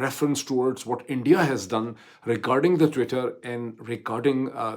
reference towards what India has done regarding the Twitter and regarding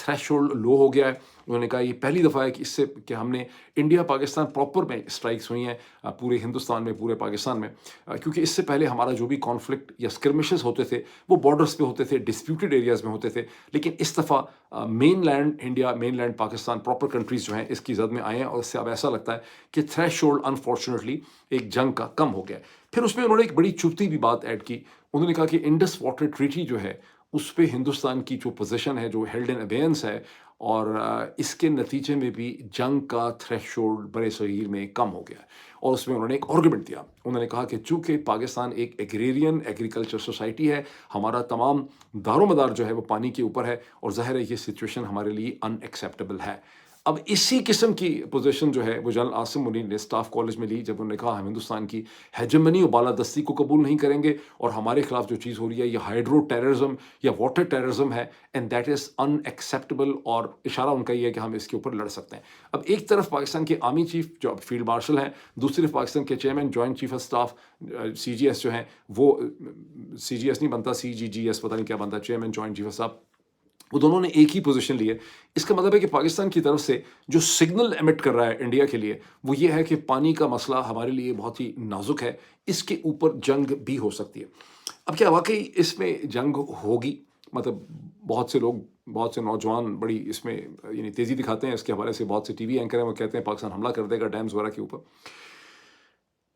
threshold low ہو گیا ہے. انہوں نے کہا یہ پہلی دفعہ ہے کہ اس سے کہ ہم نے انڈیا پاکستان پراپر میں اسٹرائکس ہوئی ہیں پورے ہندوستان میں، پورے پاکستان میں، کیونکہ اس سے پہلے ہمارا جو بھی کانفلکٹ یا اسکرمشز ہوتے تھے وہ بارڈرس پہ ہوتے تھے، ڈسپیوٹیڈ ایریاز میں ہوتے تھے. لیکن اس دفعہ مین لینڈ انڈیا، مین لینڈ پاکستان، پراپر کنٹریز جو ہیں اس کی زد میں آئے ہیں، اور اس سے اب ایسا لگتا ہے کہ تھریش ہولڈ انفارچونیٹلی ایک جنگ کا کم ہو گیا ہے. پھر اس میں انہوں نے ایک بڑی چبھتی بھی بات ایڈ کی. انہوں نے کہا کہ انڈس واٹر ٹریٹی جو ہے اس پہ ہندوستان کی جو پوزیشن ہے، جو ہیلڈ ان ابیئنس ہے، اور اس کے نتیجے میں بھی جنگ کا تھریش ہولڈ برے صغیر میں کم ہو گیا. اور اس میں انہوں نے ایک آرگومنٹ دیا. انہوں نے کہا کہ چونکہ پاکستان ایک ایگریرین ایگریکلچر سوسائٹی ہے، ہمارا تمام دار و مدار جو ہے وہ پانی کے اوپر ہے، اور ظاہر ہے یہ سچویشن ہمارے لیے ان ایکسیپٹیبل ہے. اب اسی قسم کی پوزیشن جو ہے وہ جنرل عاصم منیر نے اسٹاف کالج میں لی، جب انہوں نے کہا ہم ہندوستان کی ہیجمنی و بالادستی کو قبول نہیں کریں گے، اور ہمارے خلاف جو چیز ہو رہی ہے یہ ہائیڈرو ٹیررزم یا واٹر ٹیررزم ہے، and that is in acceptable. اور اشارہ ان کا یہ ہے کہ ہم اس کے اوپر لڑ سکتے ہیں. اب ایک طرف پاکستان کے آرمی چیف جو فیلڈ مارشل ہیں، دوسری طرف پاکستان کے chairman joint chief of staff C G S جو ہیں، وہ سی جی ایس نہیں بنتا، سی جی جی ایس پتہ نہیں کیا بنتا، chairman joint chief of staff, وہ دونوں نے ایک ہی پوزیشن لی ہے. اس کا مطلب ہے کہ پاکستان کی طرف سے جو سگنل ایمٹ کر رہا ہے انڈیا کے لیے وہ یہ ہے کہ پانی کا مسئلہ ہمارے لیے بہت ہی نازک ہے، اس کے اوپر جنگ بھی ہو سکتی ہے. اب کیا واقعی اس میں جنگ ہوگی؟ مطلب بہت سے لوگ، بہت سے نوجوان بڑی اس میں یعنی تیزی دکھاتے ہیں اس کے حوالے سے. بہت سے ٹی وی اینکر ہیں وہ کہتے ہیں پاکستان حملہ کر دے گا ڈیمز وغیرہ کے اوپر.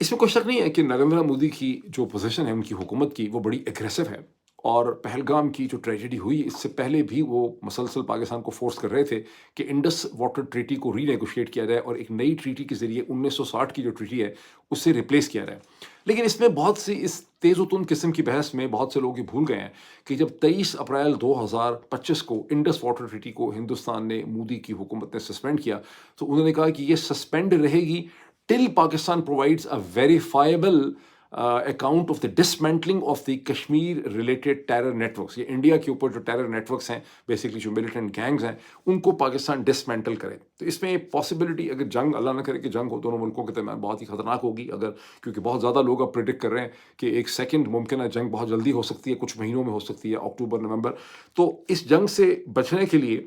اس میں کوئی شک نہیں ہے کہ نریندر مودی کی جو پوزیشن ہے ان کی حکومت کی وہ بڑی ایگریسو ہے، اور پہلگام کی جو ٹریجڈی ہوئی اس سے پہلے بھی وہ مسلسل پاکستان کو فورس کر رہے تھے کہ انڈس واٹر ٹریٹی کو ری نیگوشیٹ کیا جائے اور ایک نئی ٹریٹی کے ذریعے 1960 کی جو ٹریٹی ہے اس سے ریپلیس کیا جائے. لیکن اس میں بہت سی اس تیز و تند قسم کی بحث میں بہت سے لوگ یہ بھول گئے ہیں کہ جب 23 اپریل 2025 کو انڈس واٹر ٹریٹی کو ہندوستان نے، مودی کی حکومت نے سسپینڈ کیا، تو انہوں نے کہا کہ یہ سسپینڈ رہے گی till Pakistan provides a verifiable account of the dismantling of the Kashmir related terror networks. یہ انڈیا کے اوپر جو ٹیرر نیٹورکس ہیں، بیسکلی جو ملیٹنٹ گینگز ہیں، ان کو پاکستان ڈسمینٹل کرے. تو اس میں پاسبلٹی اگر جنگ، اللہ نہ کرے کہ جنگ ہو دونوں ملکوں کے درمیان، بہت ہی خطرناک ہوگی. اگر کیونکہ بہت زیادہ لوگ اب پریڈکٹ کر رہے ہیں کہ ایک سیکنڈ ممکن ہے جنگ بہت جلدی ہو سکتی ہے، کچھ مہینوں میں ہو سکتی ہے، اکتوبر نومبر. تو اس جنگ سے بچنے کے لیے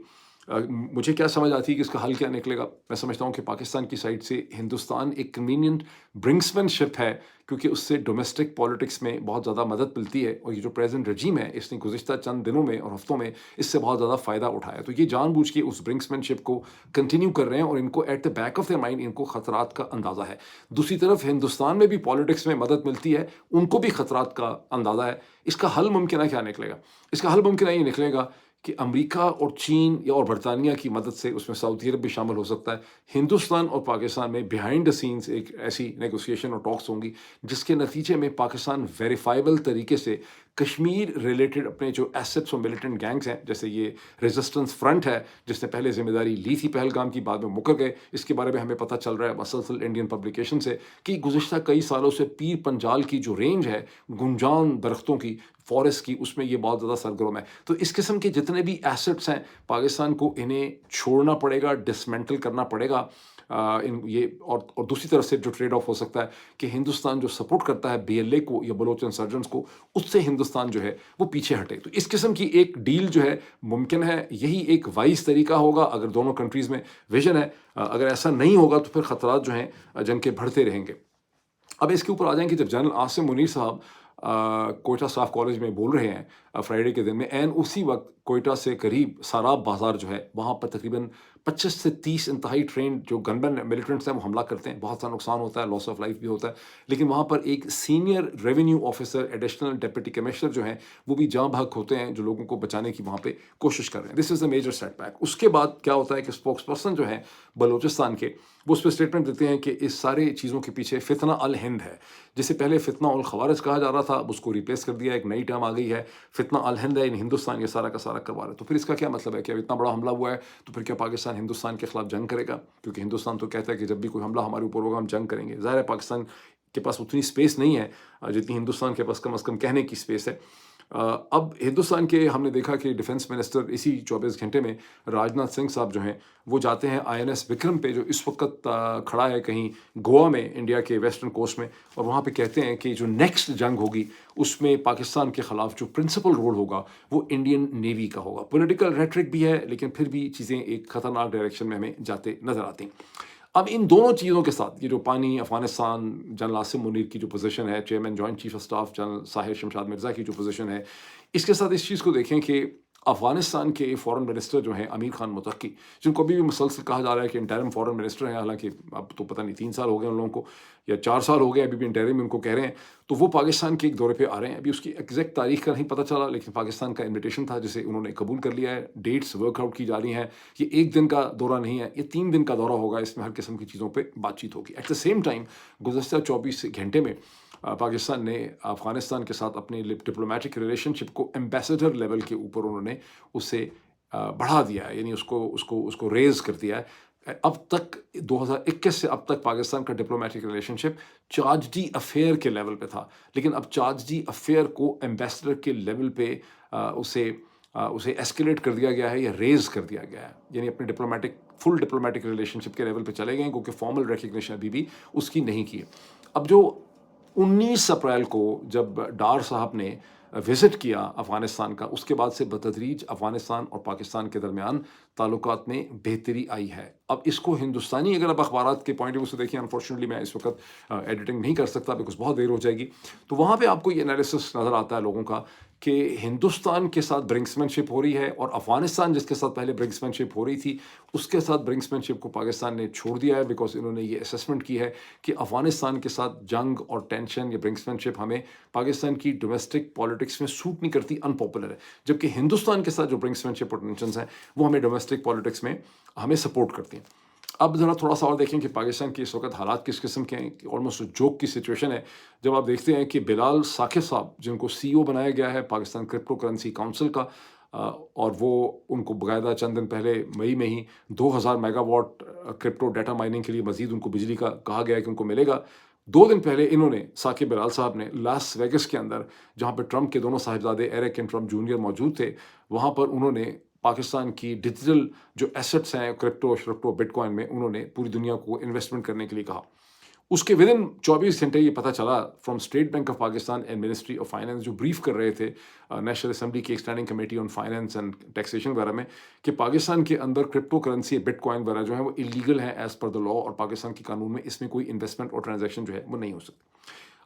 مجھے کیا سمجھ آتی ہے کہ اس کا حل کیا نکلے گا؟ میں سمجھتا ہوں کہ پاکستان کی سائڈ سے ہندوستان ایک کنوینئنٹ برنکسمین شپ ہے، کیونکہ اس سے ڈومیسٹک پالیٹکس میں بہت زیادہ مدد ملتی ہے. اور یہ جو پریزنٹ رجیم ہے اس نے گزشتہ چند دنوں میں اور ہفتوں میں اس سے بہت زیادہ فائدہ اٹھایا. تو یہ جان بوجھ کے اس برنکسمین شپ کو کنٹینیو کر رہے ہیں، اور ان کو at the back of the mind ان کو خطرات کا اندازہ ہے. دوسری طرف ہندوستان میں بھی پالیٹکس میں مدد ملتی ہے، ان کو بھی خطرات کا اندازہ ہے. اس کا حل ممکنہ کیا نکلے گا؟ اس کا حل ممکنہ یہ نکلے گا کہ امریکہ اور چین یا اور برطانیہ کی مدد سے، اس میں سعودی عرب بھی شامل ہو سکتا ہے، ہندوستان اور پاکستان میں بیہائنڈ دا سینس ایک ایسی نیگوسیشن اور ٹاکس ہوں گی جس کے نتیجے میں پاکستان ویریفائبل طریقے سے کشمیر ریلیٹڈ اپنے جو ایسٹس اور ملیٹنٹ گینگز ہیں، جیسے یہ ریزسٹنس فرنٹ ہے جس نے پہلے ذمہ داری لی تھی پہلگام کی، بعد میں مکر گئے. اس کے بارے میں ہمیں پتہ چل رہا ہے مسلسل انڈین پبلیکیشن سے کہ گزشتہ کئی سالوں سے پیر پنجال کی جو رینج ہے گنجان درختوں کی، فارسٹ کی، اس میں یہ بہت زیادہ سرگرم ہے. تو اس قسم کے جتنے بھی ایسٹس ہیں پاکستان کو انہیں چھوڑنا پڑے گا، ڈسمینٹل کرنا پڑے گا. اور دوسری طرف سے جو ٹریڈ آف ہو سکتا ہے کہ ہندوستان جو سپورٹ کرتا ہے بی ایل اے کو یا بلوچ انسرجنس کو، اس سے ہندوستان جو ہے وہ پیچھے ہٹے. تو اس قسم کی ایک ڈیل جو ہے ممکن ہے، یہی ایک وائز طریقہ ہوگا اگر دونوں کنٹریز میں ویژن ہے. اگر ایسا نہیں ہوگا تو پھر خطرات جو ہیں جنگ کے بڑھتے رہیں گے. اب اس کے اوپر آ جائیں کہ جب جنرل عاصم منیر صاحب کوئٹہ اسٹاف کالج میں بول رہے ہیں فرائیڈے کے دن میں، این اسی وقت کوئٹہ سے قریب ساراب بازار جو ہے وہاں پر تقریباً 25 سے 30 انتہائی ٹرینڈ جو گن مین ملیٹنٹس ہیں وہ حملہ کرتے ہیں. بہت سا نقصان ہوتا ہے، لاس آف لائف بھی ہوتا ہے، لیکن وہاں پر ایک senior revenue officer, additional deputy commissioner جو ہیں وہ بھی جاں بحق ہوتے ہیں، جو لوگوں کو بچانے کی وہاں پہ کوشش کر رہے ہیں. دس از اے میجر سیٹ بیک. اس کے بعد کیا ہوتا ہے کہ اسپوکس پرسن جو ہیں بلوچستان کے، وہ اس پہ اسٹیٹمنٹ دیتے ہیں کہ اس سارے چیزوں کے پیچھے فتنہ الہند ہے. جسے پہلے فتنہ الخوارج کہا جا رہا تھا، اب اس کو ریپلیس کر دیا، ایک نئی ٹرم آ گئی ہے فتنہ الہند ہے. ہندوستان یہ سارا کا سارا کروا رہا ہے. تو پھر اس کا کیا مطلب ہے کہ اب اتنا بڑا حملہ ہوا ہے تو پھر کیا پاکستان ہندوستان کے خلاف جنگ کرے گا؟ کیونکہ ہندوستان تو کہتا ہے کہ جب بھی کوئی حملہ ہمارے اوپر ہوگا ہم جنگ کریں گے. ظاہر ہے پاکستان کے پاس اتنی اسپیس نہیں ہے جتنی ہندوستان کے پاس کم از کم کہنے کی اسپیس ہے. اب ہندوستان کے ہم نے دیکھا کہ ڈیفینس منسٹر اسی 24 گھنٹے میں راجناتھ سنگھ صاحب جو ہیں وہ جاتے ہیں INS وکرم پہ، جو اس وقت کھڑا ہے کہیں گوا میں، انڈیا کے ویسٹرن کوسٹ میں، اور وہاں پہ کہتے ہیں کہ جو نیکسٹ جنگ ہوگی اس میں پاکستان کے خلاف جو پرنسپل رول ہوگا وہ انڈین نیوی کا ہوگا۔ پولیٹیکل ریٹرک بھی ہے، لیکن پھر بھی چیزیں ایک خطرناک ڈائریکشن میں ہمیں جاتے نظر آتی ہیں۔ اب ان دونوں چیزوں کے ساتھ یہ جو پانی افغانستان، جنرل عاصم منیر کی جو پوزیشن ہے، chairman joint chief of staff general Sahir Shamshad Mirza کی جو پوزیشن ہے، اس کے ساتھ اس چیز کو دیکھیں کہ افغانستان کے فورن منسٹر جو ہیں امیر خان متقی، جن کو ابھی بھی مسلسل کہا جا رہا ہے کہ انٹرم فورن منسٹر ہیں، حالانکہ اب تو پتہ نہیں 3 سال ہو گئے ان لوگوں کو یا 4 سال ہو گئے، ابھی بھی انٹرم ان کو کہہ رہے ہیں، تو وہ پاکستان کے ایک دورے پہ آ رہے ہیں۔ ابھی اس کی ایگزیکٹ تاریخ کا نہیں پتہ چلا، لیکن پاکستان کا انویٹیشن تھا جسے انہوں نے قبول کر لیا ہے۔ ڈیٹس ورک آؤٹ کی جا رہی ہیں، یہ 1 دن کا دورہ نہیں ہے، یہ 3 دن کا دورہ ہوگا، اس میں ہر قسم کی چیزوں پہ بات چیت ہوگی۔ ایٹ دا سیم ٹائم گزشتہ 24 گھنٹے میں پاکستان نے افغانستان کے ساتھ اپنے ڈپلومیٹک ریلیشن شپ کو ایمبیسڈر لیول کے اوپر انہوں نے اسے بڑھا دیا ہے، یعنی اس کو ریز کر دیا ہے۔ اب تک 2021 سے اب تک پاکستان کا ڈپلومیٹک ریلیشن شپ چارج ڈی افیئر کے لیول پہ تھا، لیکن اب چارج ڈی افیئر کو ایمبیسڈر کے لیول پہ اسے ایسکیلیٹ کر دیا گیا ہے یا ریز کر دیا گیا ہے، یعنی اپنے فل ڈپلومیٹک ریلیشن شپ کے لیول پہ چلے گئے ہیں، کیونکہ فارمل ریکگنیشن ابھی بھی اس کی نہیں کی ہے۔ اب جو 19 اپریل کو جب ڈار صاحب نے وزٹ کیا افغانستان کا، اس کے بعد سے بتدریج افغانستان اور پاکستان کے درمیان تعلقات میں بہتری آئی ہے۔ اب اس کو ہندوستانی اگر آپ اخبارات کے پوائنٹ آف ویو سے دیکھیں، انفارچونیٹلی میں اس وقت ایڈیٹنگ نہیں کر سکتا بیکاز بہت دیر ہو جائے گی، تو وہاں پہ آپ کو یہ انالیسس نظر آتا ہے لوگوں کا کہ ہندوستان کے ساتھ برنکسمین شپ ہو رہی ہے، اور افغانستان جس کے ساتھ پہلے برنکسمین شپ ہو رہی تھی اس کے ساتھ برنکسمین شپ کو پاکستان نے چھوڑ دیا ہے، بیکاز انہوں نے یہ اسیسمنٹ کی ہے کہ افغانستان کے ساتھ جنگ اور ٹینشن یا برنکسمین شپ ہمیں پاکستان کی ڈومیسٹک پالیٹکس میں سوٹ نہیں کرتی، ان پاپولر ہے، جبکہ ہندوستان کے ساتھ جو برنکسمین شپ اور ٹینشنز ہیں وہ ہمیں ڈومیسٹک پالیٹکس میں ہمیں سپورٹ کرتی ہیں۔ اب ذرا تھوڑا سا اور دیکھیں کہ پاکستان کی اس وقت حالات کس قسم کے ہیں، آلموسٹ جوک کی سچویشن ہے جب آپ دیکھتے ہیں کہ بلال ثاقب صاحب، جن کو CEO بنایا گیا ہے پاکستان کرپٹو کرنسی کونسل کا، اور وہ ان کو باقاعدہ چند دن پہلے مئی میں ہی 2000 mega what crypto data mining کے لیے مزید ان کو بجلی کا کہا گیا ہے کہ ان کو ملے گا۔ 2 دن پہلے انہوں نے ثاقب بلال صاحب نے لاس ویگس کے اندر، جہاں پہ ٹرمپ کے دونوں صاحبزادے ایرک اینڈ ٹرمپ جونیئر موجود تھے، وہاں پر انہوں نے پاکستان کی ڈیجیٹل جو ایسٹس ہیں کرپٹو بٹ کوائن میں، انہوں نے پوری دنیا کو انویسٹمنٹ کرنے کے لیے کہا۔ اس کے ودن 24 گھنٹے یہ پتہ چلا from state bank of Pakistan and ministry of finance, جو بریف کر رہے تھے نیشنل اسمبلی کی standing committee on finance and taxation وغیرہ میں، کہ پاکستان کے اندر کرپٹو کرنسی بٹ کوائن وغیرہ جو ہے وہ انلیگل ہیں ایز پر دا لا، اور پاکستان کے قانون میں اس میں کوئی انویسٹمنٹ اور ٹرانزیکشن جو ہے وہ نہیں ہو سکتی۔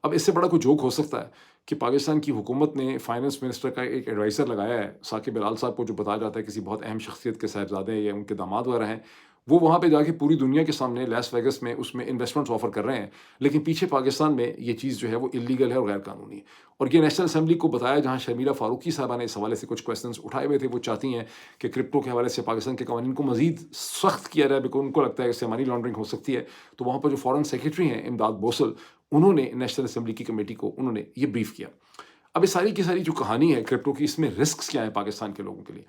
اب اس سے بڑا کوئی جوک ہو سکتا ہے کہ پاکستان کی حکومت نے فائنانس منسٹر کا ایک ایڈوائزر لگایا ہے ثاقب بلال صاحب کو، جو بتایا جاتا ہے کسی بہت اہم شخصیت کے صاحبزادے یا ان کے داماد وغیرہ ہیں، وہ وہاں پہ جا کے پوری دنیا کے سامنے لاس ویگس میں اس میں انویسٹمنٹس آفر کر رہے ہیں، لیکن پیچھے پاکستان میں یہ چیز جو ہے وہ انلیگل ہے اور غیر قانونی ہے۔ اور یہ نیشنل اسمبلی کو بتایا، جہاں شرمیلا فاروقی صاحبہ نے اس حوالے سے کچھ کویسچنس اٹھائے ہوئے تھے، وہ چاہتی ہیں کہ کرپٹو کے حوالے سے پاکستان کے قوانین کو مزید سخت کیا جائے، بیکاز ان کو لگتا ہے کہ اس سے منی لانڈرنگ ہو سکتی ہے۔ تو وہاں پر جو فورن سیکرٹری ہیں امداد بوسل، انہوں نے نیشنل اسمبلی کی کمیٹی کو انہوں نے یہ بریف کیا۔ اب اس ساری کی ساری جو کہانی ہے کرپٹو کی، اس میں رسکس کیا ہیں پاکستان کے لوگوں کے لیے؟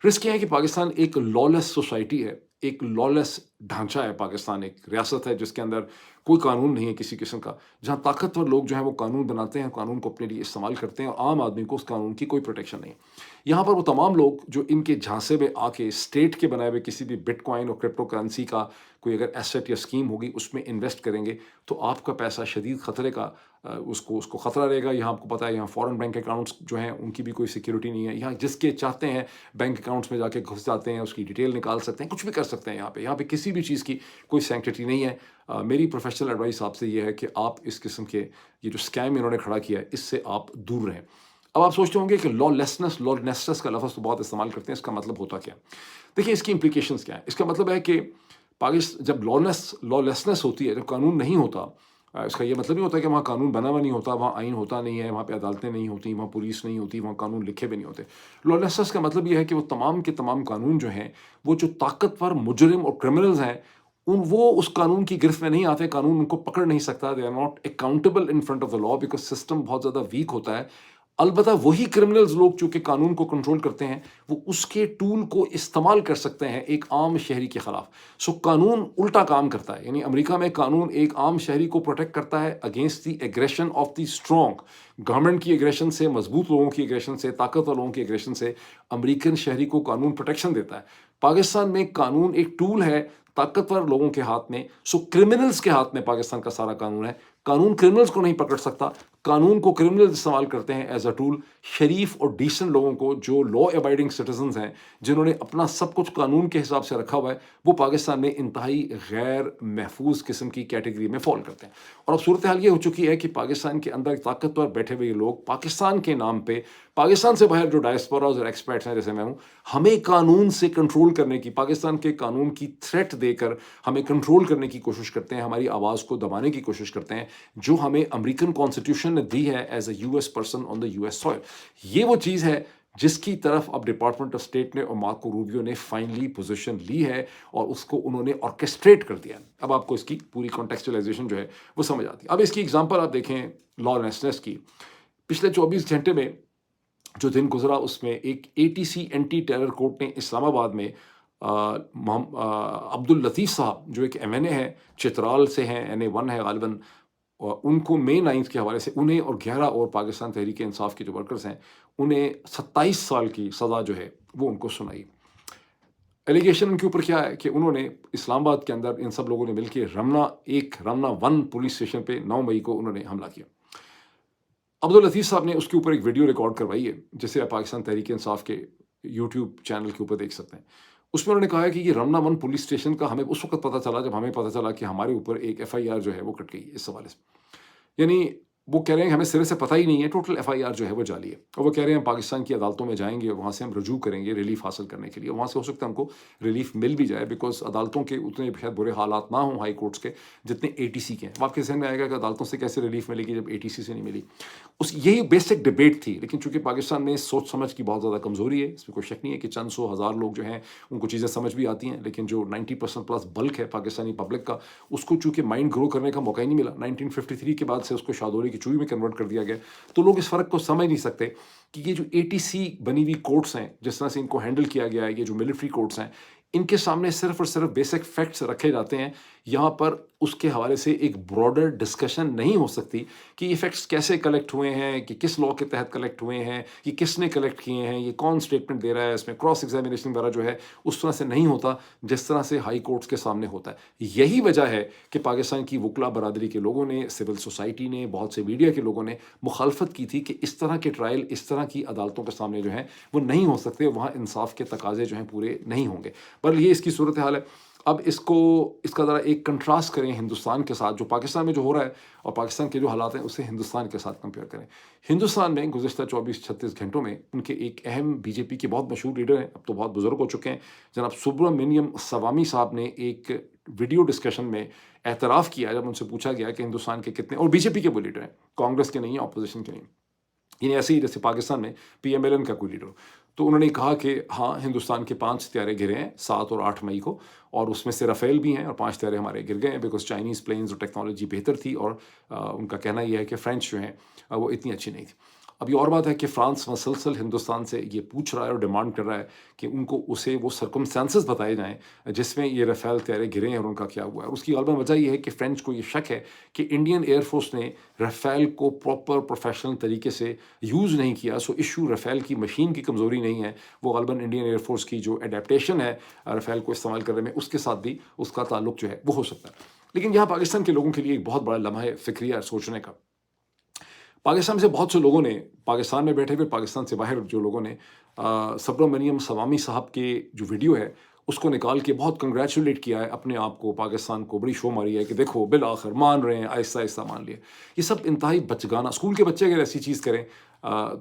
رسک یہ ہے کہ پاکستان ایک لالیس سوسائٹی ہے، ایک لالیس ڈھانچہ ہے۔ پاکستان ایک ریاست ہے جس کے اندر کوئی قانون نہیں ہے کسی قسم کا، جہاں طاقتور لوگ جو ہیں وہ قانون بناتے ہیں، قانون کو اپنے لیے استعمال کرتے ہیں، اور عام آدمی کو اس قانون کی کوئی پروٹیکشن نہیں۔ یہاں پر وہ تمام لوگ جو ان کے جھانسے میں آ کے اسٹیٹ کے بنائے ہوئے کسی بھی بٹ کوائن اور کرپٹو کرنسی کا کوئی اگر ایسٹ یا اسکیم ہوگی اس میں انویسٹ کریں گے، تو آپ کا پیسہ شدید خطرے کا اس کو خطرہ رہے گا۔ یہاں آپ کو پتہ ہے یہاں فورن بینک اکاؤنٹس جو ہیں ان کی بھی کوئی سیکیورٹی نہیں ہے، یہاں جس کے چاہتے ہیں بینک اکاؤنٹس میں جا کے گھس جاتے ہیں، اس کی ڈیٹیل نکال سکتے ہیں، کچھ بھی کر سکتے ہیں۔ یہاں پہ کسی بھی چیز کی کوئی سینکٹیٹی نہیں ہے۔ میری پروفیشنل ایڈوائس آپ سے یہ ہے کہ آپ اس قسم کے یہ جو اسکیم انہوں نے کھڑا کیا ہے اس سے آپ دور رہیں۔ اب آپ سوچتے ہوں گے کہ لا لیسنس کا لفظ تو بہت استعمال کرتے ہیں، اس کا مطلب ہوتا کیا؟ دیکھیں اس کی امپلیکیشنز کیا ہیں۔ اس کا مطلب ہے کہ جب لا لیسنس ہوتی ہے، جب قانون نہیں ہوتا، اس کا یہ مطلب نہیں ہوتا کہ وہاں قانون بنا ہوا نہیں ہوتا، وہاں آئین ہوتا نہیں ہے، وہاں پہ عدالتیں نہیں ہوتی، وہاں پولیس نہیں ہوتی، وہاں قانون لکھے بھی نہیں ہوتے۔ لا لیسنس کا مطلب یہ ہے کہ وہ تمام کے تمام قانون جو ہیں، وہ جو طاقتور مجرم اور کرمنلز ہیں، وہ اس قانون کی گرفت میں نہیں آتے، قانون ان کو پکڑ نہیں سکتا۔ They are not accountable in front of the law, because system بہت زیادہ ویک ہوتا ہے۔ البتہ وہی کرمنلز لوگ چونکہ قانون کو کنٹرول کرتے ہیں وہ اس کے ٹول کو استعمال کر سکتے ہیں ایک عام شہری کے خلاف. سو قانون الٹا کام کرتا ہے. یعنی امریکہ میں قانون ایک عام شہری کو پروٹیکٹ کرتا ہے against the aggression of the strong. Government کی ایگریشن سے، مضبوط لوگوں کی ایگریشن سے، طاقتور لوگوں کی ایگریشن سے امریکن شہری کو قانون پروٹیکشن دیتا ہے. پاکستان میں قانون ایک ٹول ہے طاقتور لوگوں کے ہاتھ میں. سو کرمنلز کے ہاتھ میں پاکستان کا سارا قانون ہے. قانون کرمنلز کو نہیں پکڑ سکتا. قانون کو کرمنلز استعمال کرتے ہیں ایز اے ٹول. شریف اور ڈیسنٹ لوگوں کو جو لا ابائڈنگ سٹیزنز ہیں، جنہوں نے اپنا سب کچھ قانون کے حساب سے رکھا ہوا ہے، وہ پاکستان میں انتہائی غیر محفوظ قسم کی کیٹیگری میں فال کرتے ہیں. اور اب صورتحال یہ ہو چکی ہے کہ پاکستان کے اندر طاقتور بیٹھے ہوئے لوگ پاکستان کے نام پہ، پاکستان سے باہر جو ڈائسپوراز اور ایکسپیٹس ہیں جیسے میں ہوں، ہمیں قانون سے کنٹرول کرنے کی، پاکستان کے قانون کی تھریٹ دے کر ہمیں کنٹرول کرنے کی کوشش کرتے ہیں، ہماری آواز کو دبانے کی کوشش کرتے ہیں جو ہمیں امریکن کانسٹیٹیوشن نے دی ہے as a U S person on the U S soil. یہ وہ چیز ہے جس کی طرف اب ڈپارٹمنٹ آف اسٹیٹ نے اور مارکو روبیو نے فائنلی پوزیشن لی ہے اور اس کو انہوں نے آرکیسٹریٹ کر دیا ہے. اب آپ کو اس کی پوری کانٹیکسچولائزیشن جو ہے وہ سمجھ آتی ہے. اب اس کی ایگزامپل آپ دیکھیں لا لیسنس کی. پچھلے 24 گھنٹے میں جو دن گزرا اس میں ایک ATC اینٹی ٹیرر کورٹ نے اسلام آباد میں عبد اللطیف صاحب جو ایک MNA ہے، چترال سے ہیں، NA1 ہے غالباً، اور ان کو May 9 کے حوالے سے انہیں اور 11 اور پاکستان تحریک انصاف کے جو ورکرز ہیں انہیں 27 سال کی سزا جو ہے وہ ان کو سنائی. ایلیگیشن ان کے اوپر کیا ہے کہ انہوں نے اسلام آباد کے اندر ان سب لوگوں نے مل کے رمنا 1 پولیس اسٹیشن پہ 9 مئی کو انہوں نے حملہ کیا. عبداللطیف صاحب نے اس کے اوپر ایک ویڈیو ریکارڈ کروائی ہے جسے آپ پاکستان تحریک انصاف کے یوٹیوب چینل کے اوپر دیکھ سکتے ہیں. اس میں انہوں نے کہا ہے کہ یہ رمنا 1 پولیس اسٹیشن کا ہمیں اس وقت پتہ چلا جب ہمیں پتہ چلا کہ ہمارے اوپر ایک FIR جو ہے وہ کٹ گئی اس حوالے سے. یعنی وہ کہہ رہے ہیں کہ ہمیں سرے سے پتہ ہی نہیں ہے، ٹوٹل FIR جو ہے وہ جعلی ہے. اور وہ کہہ رہے ہیں ہم پاکستان کی عدالتوں میں جائیں گے اور وہاں سے ہم رجوع کریں گے ریلیف حاصل کرنے کے لیے. وہاں سے ہو سکتا ہے ہم کو ریلیف مل بھی جائے بیکاز عدالتوں کے اتنے شاید برے حالات نہ ہوں ہائی کورٹس کے جتنے ATC کے ہیں. آپ کے ذہن میں آئے گا کہ عدالتوں سے کیسے ریلیف ملے گی جب ATC سے نہیں ملی. یہی بیسک ڈبیٹ تھی. لیکن چونکہ پاکستان میں سوچ سمجھ کی بہت زیادہ کمزوری ہے، اس میں کوئی شک نہیں ہے کہ چند سو ہزار لوگ جو ہیں ان کو چیزیں سمجھ بھی آتی ہیں، لیکن جو 90% پلس بلک ہے پاکستانی پبلک کا، اس کو چونکہ مائنڈ گرو کرنے کا موقع ہی نہیں ملا. 1953 کے بعد سے اس کو شادوری کی چوئی میں کنورٹ کر دیا گیا. تو لوگ اس فرق کو سمجھ نہیں سکتے کہ یہ جو ATC بنی ہوئی کورٹس ہیں، جس طرح سے ان کو ہینڈل کیا گیا ہے، یہ جو ملٹری کورٹس ہیں، ان کے سامنے صرف اور صرف بیسک فیکٹس رکھے جاتے ہیں. یہاں پر اس کے حوالے سے ایک براڈر ڈسکشن نہیں ہو سکتی کہ یہ فیکٹس کیسے کلیکٹ ہوئے ہیں، کہ کس لا کے تحت کلیکٹ ہوئے ہیں، یہ کس نے کلیکٹ کیے ہیں، یہ کون سٹیٹمنٹ دے رہا ہے. اس میں کراس ایگزامینیشن وغیرہ جو ہے اس طرح سے نہیں ہوتا جس طرح سے ہائی کورٹس کے سامنے ہوتا ہے. یہی وجہ ہے کہ پاکستان کی وکلا برادری کے لوگوں نے، سول سوسائٹی نے، بہت سے میڈیا کے لوگوں نے مخالفت کی تھی کہ اس طرح کے ٹرائل اس طرح کی عدالتوں کے سامنے جو ہیں وہ نہیں ہو سکتے، وہاں انصاف کے تقاضے جو ہیں پورے نہیں ہوں گے. پر یہ اس کی صورتحال ہے. اب اس کا ذرا ایک کنٹراسٹ کریں ہندوستان کے ساتھ، جو پاکستان میں جو ہو رہا ہے اور پاکستان کے جو حالات ہیں اسے ہندوستان کے ساتھ کمپیئر کریں. ہندوستان میں گزشتہ 24-36 گھنٹوں میں ان کے ایک اہم BJP کے بہت مشہور لیڈر ہیں، اب تو بہت بزرگ ہو چکے ہیں، جناب سبرامنیم سوامی صاحب نے ایک ویڈیو ڈسکشن میں اعتراف کیا جب ان سے پوچھا گیا کہ ہندوستان کے کتنے، اور BJP کے وہ لیڈر ہیں، کانگریس کے نہیں ہیں، اپوزیشن کے نہیں، یعنی ایسے ہی جیسے پاکستان میں PMLN کا کوئی لیڈر ہو. تو انہوں نے کہا کہ ہاں ہندوستان کے 5 طیارے گرے ہیں 7 اور 8 مئی کو، اور اس میں سے رفیل بھی ہیں، اور 5 طیارے ہمارے گر گئے ہیں بیکاز چائنیز پلینز اور ٹیکنالوجی بہتر تھی، اور ان کا کہنا یہ ہے کہ فرینچ جو ہیں وہ اتنی اچھی نہیں تھی. اب یہ اور بات ہے کہ فرانس مسلسل ہندوستان سے یہ پوچھ رہا ہے اور ڈیمانڈ کر رہا ہے کہ ان کو اسے وہ سرکمسٹانسز بتائے جائیں جس میں یہ رفیل طیارے گرے ہیں اور ان کا کیا ہوا ہے. اس کی غالباً وجہ یہ ہے کہ فرینچ کو یہ شک ہے کہ انڈین ایئر فورس نے رفیل کو پراپر پروفیشنل طریقے سے یوز نہیں کیا. سو ایشو رفیل کی مشین کی کمزوری نہیں ہے، وہ غالباً انڈین ایئر فورس کی جو ایڈیپٹیشن ہے رفیل کو استعمال کرنے میں اس کے ساتھ بھی اس کا تعلق جو ہے وہ ہو سکتا ہے. لیکن یہاں پاکستان کے لوگوں کے لیے ایک بہت بڑا لمحہ فکریہ سوچنے کا. پاکستان سے بہت سے لوگوں نے، پاکستان میں بیٹھے ہوئے پاکستان سے باہر جو لوگوں نے سبرامنیم سوامی صاحب کے جو ویڈیو ہے اس کو نکال کے بہت کنگریچولیٹ کیا ہے اپنے آپ کو، پاکستان کو بڑی شو ماری ہے کہ دیکھو بالآخر مان رہے ہیں، آہستہ آہستہ مان لیے. یہ سب انتہائی بچگانہ. اسکول کے بچے اگر ایسی چیز کریں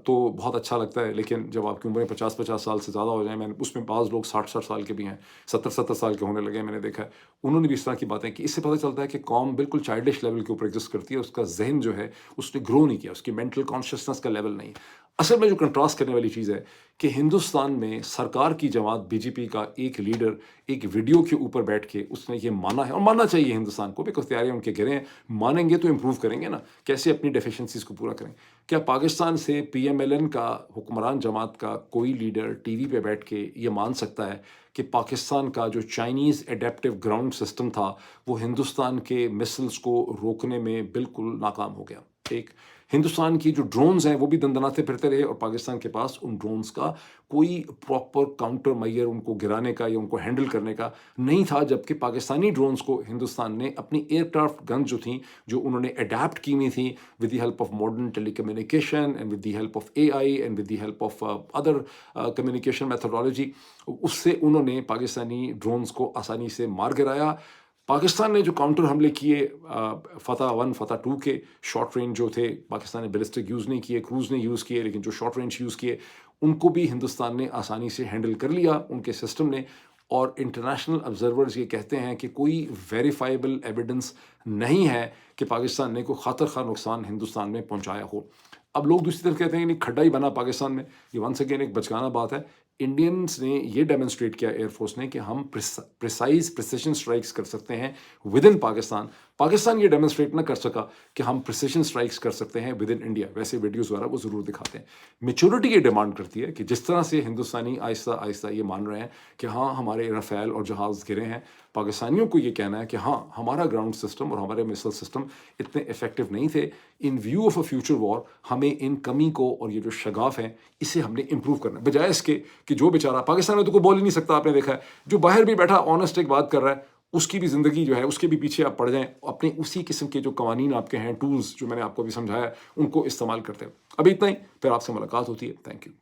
تو بہت اچھا لگتا ہے، لیکن جب آپ کی عمریں 50 سال سے زیادہ ہو جائیں، میں نے اس میں بعض لوگ 60 سال کے بھی ہیں، 70 سال کے ہونے لگے ہیں، میں نے دیکھا ہے انہوں نے بھی اس طرح کی باتیں کی. اس سے پتہ چلتا ہے کہ قوم بالکل چائلڈش لیول کے اوپر ایگزسٹ کرتی ہے، اس کا ذہن جو ہے اس نے گرو نہیں کیا، اس کی مینٹل کانشیسنس کا لیول نہیں. اصل میں جو کنٹراسٹ کرنے والی چیز ہے کہ ہندوستان میں سرکار کی جماعت بی جے پی کا ایک لیڈر ایک ویڈیو کے اوپر بیٹھ کے اس نے یہ مانا ہے، اور ماننا چاہیے ہندوستان کو، بیکاز تیاری ان کے گرے ہیں، مانیں گے تو امپروو کریں گے نا، کیسے اپنی ڈیفیشنسیز کو پورا کریں۔ کیا پاکستان سے پی ایم ایل این کا حکمران جماعت کا کوئی لیڈر ٹی وی پہ بیٹھ کے یہ مان سکتا ہے کہ پاکستان کا جو چائنیز اڈیپٹیو گراؤنڈ سسٹم تھا وہ ہندوستان کے مسلس کو روکنے میں بالکل ناکام ہو گیا؟ ایک ہندوستان کی جو ڈرونز ہیں وہ بھی دندناتے پھرتے رہے، اور پاکستان کے پاس ان ڈرونز کا کوئی پراپر کاؤنٹر میئر ان کو گرانے کا یا ان کو ہینڈل کرنے کا نہیں تھا، جبکہ پاکستانی ڈرونز کو ہندوستان نے اپنی ایئر کرافٹ گن جو تھیں، جو انہوں نے اڈیپٹ کی ہوئی تھیں with the help of modern telecommunication and with the help of A I and with the help of other communication methodology, اس سے انہوں نے پاکستانی ڈرونز کو آسانی سے مار گرایا۔ پاکستان نے جو کاؤنٹر حملے کیے فتح 1 فتح 2 کے شارٹ رینج جو تھے، پاکستان نے بیلسٹک یوز نہیں کیے، کروز نے یوز کیے، لیکن جو شارٹ رینج یوز کیے ان کو بھی ہندوستان نے آسانی سے ہینڈل کر لیا ان کے سسٹم نے۔ اور انٹرنیشنل آبزرورز یہ کہتے ہیں کہ کوئی ویریفائبل ایویڈنس نہیں ہے کہ پاکستان نے کوئی خاطر خواہ نقصان ہندوستان میں پہنچایا ہو۔ اب لوگ دوسری طرف کہتے ہیں کہ کھڈا ہی بنا پاکستان میں، یہ ونس اگین ایک بچکانہ بات ہے۔ انڈینز نے یہ ڈیمونسٹریٹ کیا ایئر فورس نے کہ ہم پریسیشن اسٹرائکس کر سکتے ہیں ود ان پاکستان۔ پاکستان یہ ڈیمونسٹریٹ نہ کر سکا کہ ہم پریسیشن اسٹرائکس کر سکتے ہیں ود ان انڈیا، ویسے ویڈیوز وغیرہ وہ ضرور دکھاتے ہیں۔ میچورٹی یہ ڈیمانڈ کرتی ہے کہ جس طرح سے ہندوستانی آہستہ آہستہ یہ مان رہے ہیں کہ ہاں ہمارے رفیل اور جہاز گرے ہیں، پاکستانیوں کو یہ کہنا ہے کہ ہاں ہمارا گراؤنڈ سسٹم اور ہمارے میسل سسٹم اتنے افیکٹو نہیں تھے۔ In view of a future war ہمیں ان کمی کو اور یہ جو شگاف ہیں اسے ہم نے امپروو کرنا ہے، بجائے اس کے کہ جو بیچارہ پاکستان میں تو کوئی بول ہی نہیں سکتا، آپ نے دیکھا ہے، جو باہر بھی بیٹھا آنےسٹ ایک بات کر رہا ہے اس کی بھی زندگی جو ہے اس کے بھی پیچھے آپ پڑ جائیں، اپنے اسی قسم کے جو قوانین آپ کے ہیں، ٹولز جو میں نے آپ کو بھی سمجھایا، ان کو استعمال کرتے ہیں۔ ابھی اتنا ہی، پھر آپ سے ملاقات ہوتی ہے۔ Thank you.